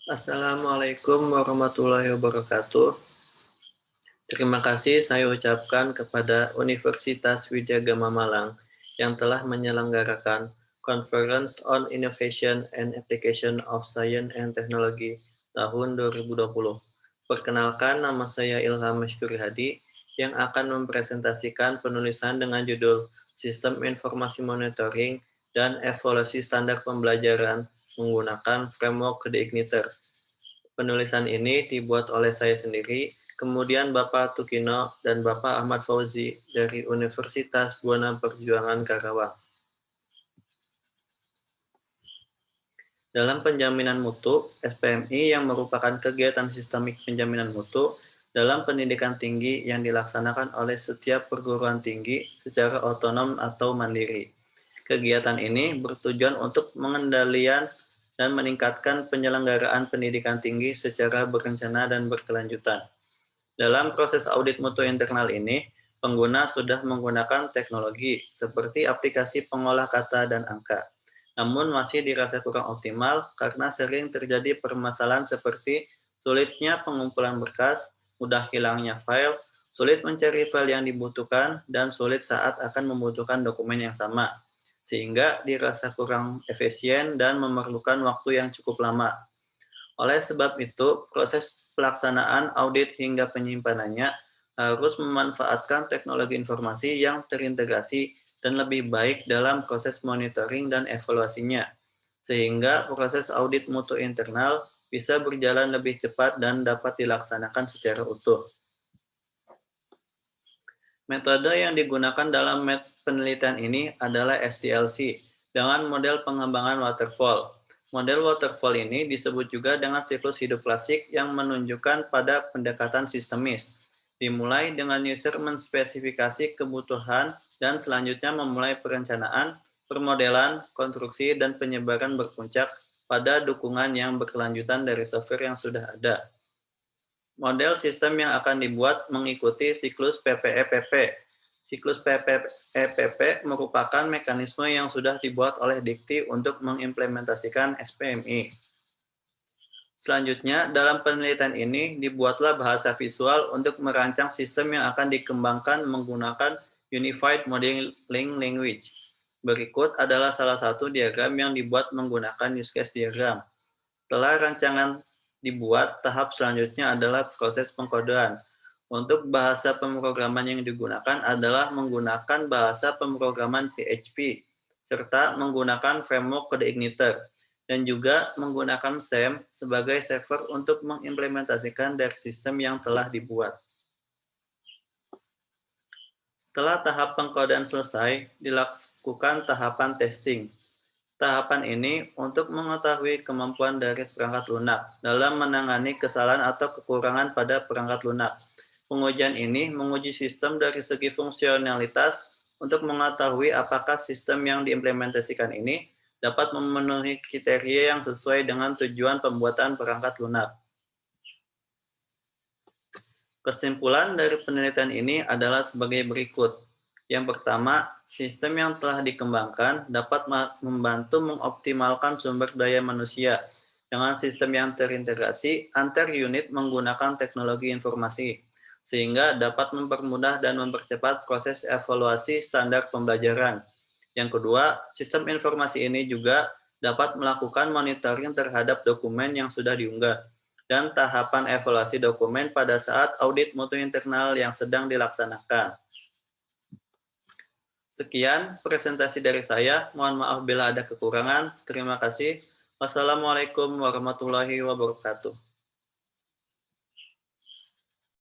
Assalamualaikum warahmatullahi wabarakatuh. Terima kasih saya ucapkan kepada Universitas Widyagama Malang yang telah menyelenggarakan Conference on Innovation and Application of Science and Technology tahun 2020. Perkenalkan, nama saya Ilham Mashkuri Hadi yang akan mempresentasikan penulisan dengan judul Sistem Informasi Monitoring dan Evaluasi Standar Pembelajaran menggunakan Framework The Igniter. Penulisan ini dibuat oleh saya sendiri, kemudian Bapak Tukino dan Bapak Ahmad Fauzi dari Universitas Buana Perjuangan Karawang. Dalam penjaminan mutu, SPMI yang merupakan kegiatan sistemik penjaminan mutu dalam pendidikan tinggi yang dilaksanakan oleh setiap perguruan tinggi secara otonom atau mandiri. Kegiatan ini bertujuan untuk mengendalikan dan meningkatkan penyelenggaraan pendidikan tinggi secara berencana dan berkelanjutan. Dalam proses audit mutu internal ini, pengguna sudah menggunakan teknologi seperti aplikasi pengolah kata dan angka. Namun masih dirasa kurang optimal karena sering terjadi permasalahan seperti sulitnya pengumpulan berkas, mudah hilangnya file, sulit mencari file yang dibutuhkan, dan sulit saat akan membutuhkan dokumen yang sama, sehingga dirasa kurang efisien dan memerlukan waktu yang cukup lama. Oleh sebab itu, proses pelaksanaan audit hingga penyimpanannya harus memanfaatkan teknologi informasi yang terintegrasi dan lebih baik dalam proses monitoring dan evaluasinya, sehingga proses audit mutu internal bisa berjalan lebih cepat dan dapat dilaksanakan secara utuh. Metode yang digunakan dalam penelitian ini adalah SDLC dengan model pengembangan waterfall. Model waterfall ini disebut juga dengan siklus hidup klasik yang menunjukkan pada pendekatan sistemis. Dimulai dengan user menspesifikasi kebutuhan dan selanjutnya memulai perencanaan, permodelan, konstruksi, dan penyebaran berpuncak pada dukungan yang berkelanjutan dari software yang sudah ada. Model sistem yang akan dibuat mengikuti siklus PPEPP. Siklus PPEPP merupakan mekanisme yang sudah dibuat oleh Dikti untuk mengimplementasikan SPMI. Selanjutnya, dalam penelitian ini dibuatlah bahasa visual untuk merancang sistem yang akan dikembangkan menggunakan Unified Modeling Language. Berikut adalah salah satu diagram yang dibuat menggunakan use case diagram. Setelah rancangan dibuat, tahap selanjutnya adalah proses pengkodean. Untuk bahasa pemrograman yang digunakan adalah menggunakan bahasa pemrograman PHP, serta menggunakan framework kode igniter, dan juga menggunakan SAM sebagai server untuk mengimplementasikan dari sistem yang telah dibuat. Setelah tahap pengkodean selesai, dilakukan tahapan testing. Tahapan ini untuk mengetahui kemampuan dari perangkat lunak dalam menangani kesalahan atau kekurangan pada perangkat lunak. Pengujian ini menguji sistem dari segi fungsionalitas untuk mengetahui apakah sistem yang diimplementasikan ini dapat memenuhi kriteria yang sesuai dengan tujuan pembuatan perangkat lunak. Kesimpulan dari penelitian ini adalah sebagai berikut. Yang pertama, sistem yang telah dikembangkan dapat membantu mengoptimalkan sumber daya manusia dengan sistem yang terintegrasi antar unit menggunakan teknologi informasi, sehingga dapat mempermudah dan mempercepat proses evaluasi standar pembelajaran. Yang kedua, sistem informasi ini juga dapat melakukan monitoring terhadap dokumen yang sudah diunggah dan tahapan evaluasi dokumen pada saat audit mutu internal yang sedang dilaksanakan. Sekian presentasi dari saya. Mohon maaf bila ada kekurangan. Terima kasih. Wassalamualaikum warahmatullahi wabarakatuh.